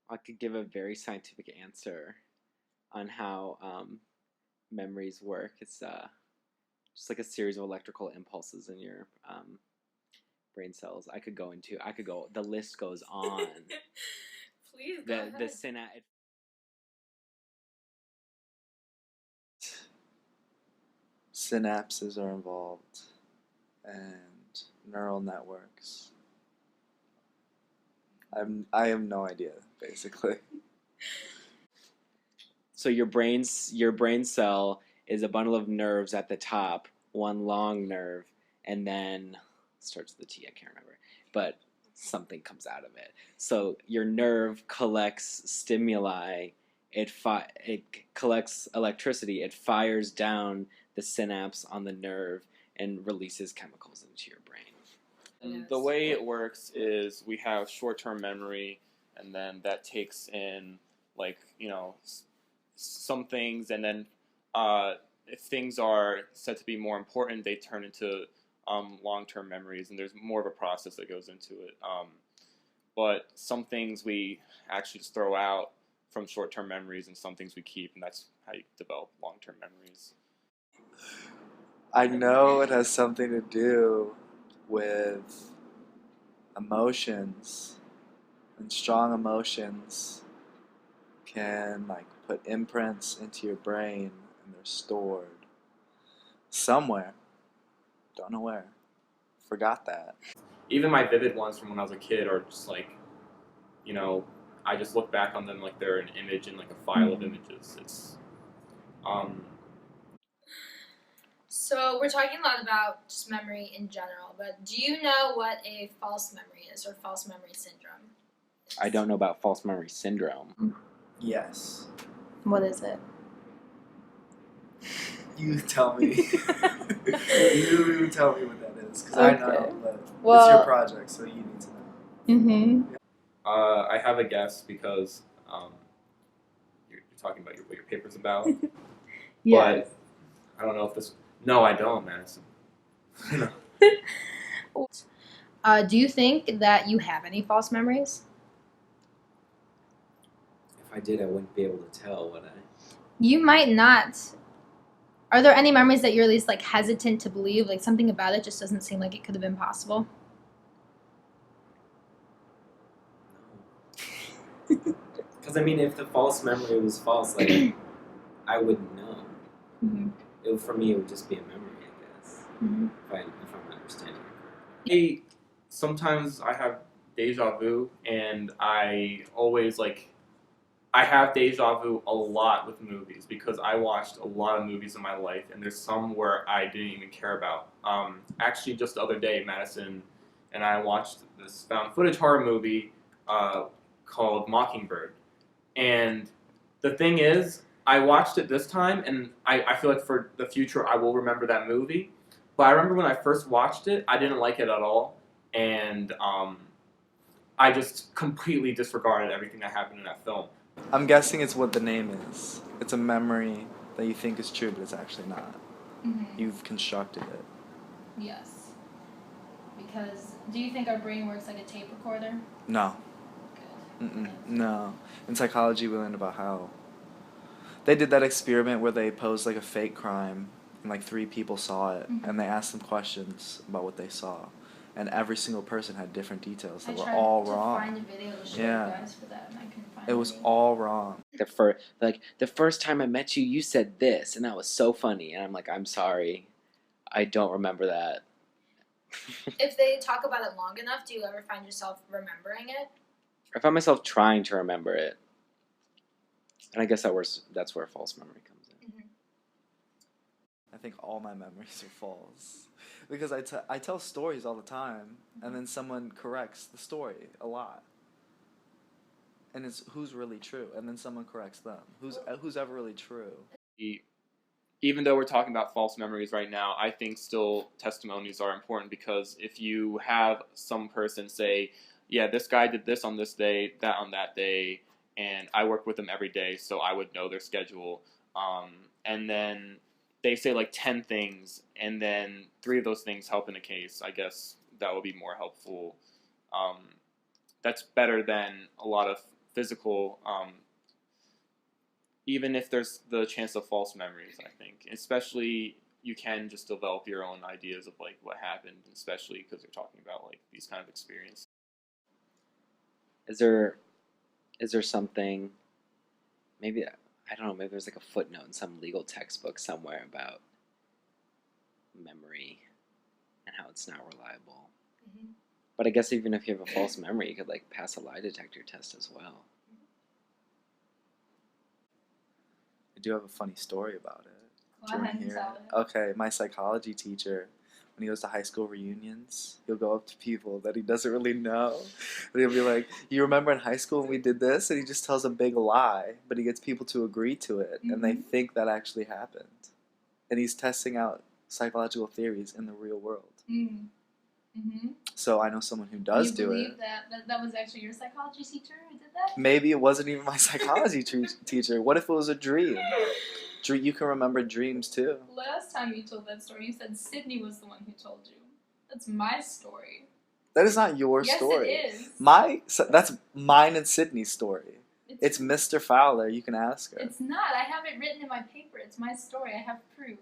I could give a very scientific answer on how memories work. It's just like a series of electrical impulses in your brain cells. I could go. The list goes on. Please go ahead. The synapse. Synapses are involved and neural networks. I have no idea, basically. So your brain cell is a bundle of nerves at the top, one long nerve, and then starts with the T. I can't remember, but something comes out of it. So your nerve collects stimuli. It collects electricity. It fires down the synapse on the nerve and releases chemicals into your brain. Yes. The way it works is we have short-term memory, and then that takes in, like, some things, and then if things are said to be more important, they turn into long-term memories, and there's more of a process that goes into it. But some things we actually just throw out from short-term memories, and some things we keep, and that's how you develop long-term memories. I know it has something to do with emotions, and strong emotions can put imprints into your brain, and they're stored somewhere. Don't know where. Forgot that. Even my vivid ones from when I was a kid are just I just look back on them like they're an image in like a file of images. It's So we're talking a lot about just memory in general, but do you know what a false memory is, or false memory syndrome? I don't know about false memory syndrome. Yes. What is it? You tell me. You tell me what that is, because I know, but it's your project, so you need to know. Mm-hmm. I have a guess because you're talking about what your paper's about. Yes. But I don't know if this. No, I don't, Madison. Do you think that you have any false memories? If I did, I wouldn't be able to tell, would I? You might not. Are there any memories that you're at least hesitant to believe? Like something about it just doesn't seem like it could have been possible? No. Because if the false memory was false, I wouldn't know. Mm-hmm. For me, it would just be a memory, I guess. Mm-hmm. If I'm understanding it correctly. Sometimes I have deja vu, and I always I have deja vu a lot with movies because I watched a lot of movies in my life, and there's some where I didn't even care about. Actually, just the other day, Madison and I watched this found footage horror movie called Mockingbird. And the thing is, I watched it this time, and I feel like for the future I will remember that movie. But I remember when I first watched it, I didn't like it at all, and I just completely disregarded everything that happened in that film. I'm guessing it's what the name is. It's a memory that you think is true, but it's actually not. Mm-hmm. You've constructed it. Yes. Because do you think our brain works like a tape recorder? No. Good. No. In psychology, we learned about how they did that experiment where they posed a fake crime, and 3 people saw it, and they asked them questions about what they saw, and every single person had different details that were all wrong. I tried to find a video to show you guys for that, and I couldn't find it. It was all wrong. The first time I met you, you said this, and that was so funny. And I'm like, I'm sorry, I don't remember that. If they talk about it long enough, do you ever find yourself remembering it? I found myself trying to remember it, and I guess that's where false memory comes in. Mm-hmm. I think all my memories are false. Because I tell stories all the time, and then someone corrects the story a lot. And it's who's really true, and then someone corrects them. Who's ever really true? Even though we're talking about false memories right now, I think still testimonies are important, because if you have some person say, yeah, this guy did this on this day, that on that day, and I work with them every day, so I would know their schedule, and then they say 10 things, and then 3 of those things help in a case, I guess that would be more helpful. That's better than a lot of physical, even if there's the chance of false memories. I think, especially you can just develop your own ideas of like what happened, especially because you're talking about like these kind of experiences. Is there something, maybe, I don't know, maybe there's like a footnote in some legal textbook somewhere about memory and how it's not reliable. Mhm. But I guess even if you have a false memory, you could like pass a lie detector test as well. I do have a funny story about it. Go ahead and Hear tell it? it. Okay, my psychology teacher, when he goes to high school reunions, he'll go up to people that he doesn't really know. And he'll be like, "You remember in high school when we did this?" And he just tells a big lie, but he gets people to agree to it, and they Mhm. think that actually happened. And he's testing out psychological theories in the real world. Mm-hmm. So I know someone who does you do believe it. that was actually your psychology teacher who did that? Maybe it wasn't even my psychology teacher. What if it was a dream? You can remember dreams too. Last time you told that story, you said Sydney was the one who told you. That's my story. That is not your Yes, story. it is. That's mine and Sydney's story. It's Mr. Fowler. You can ask her. It's not. I have it written in my paper. It's my story. I have proof.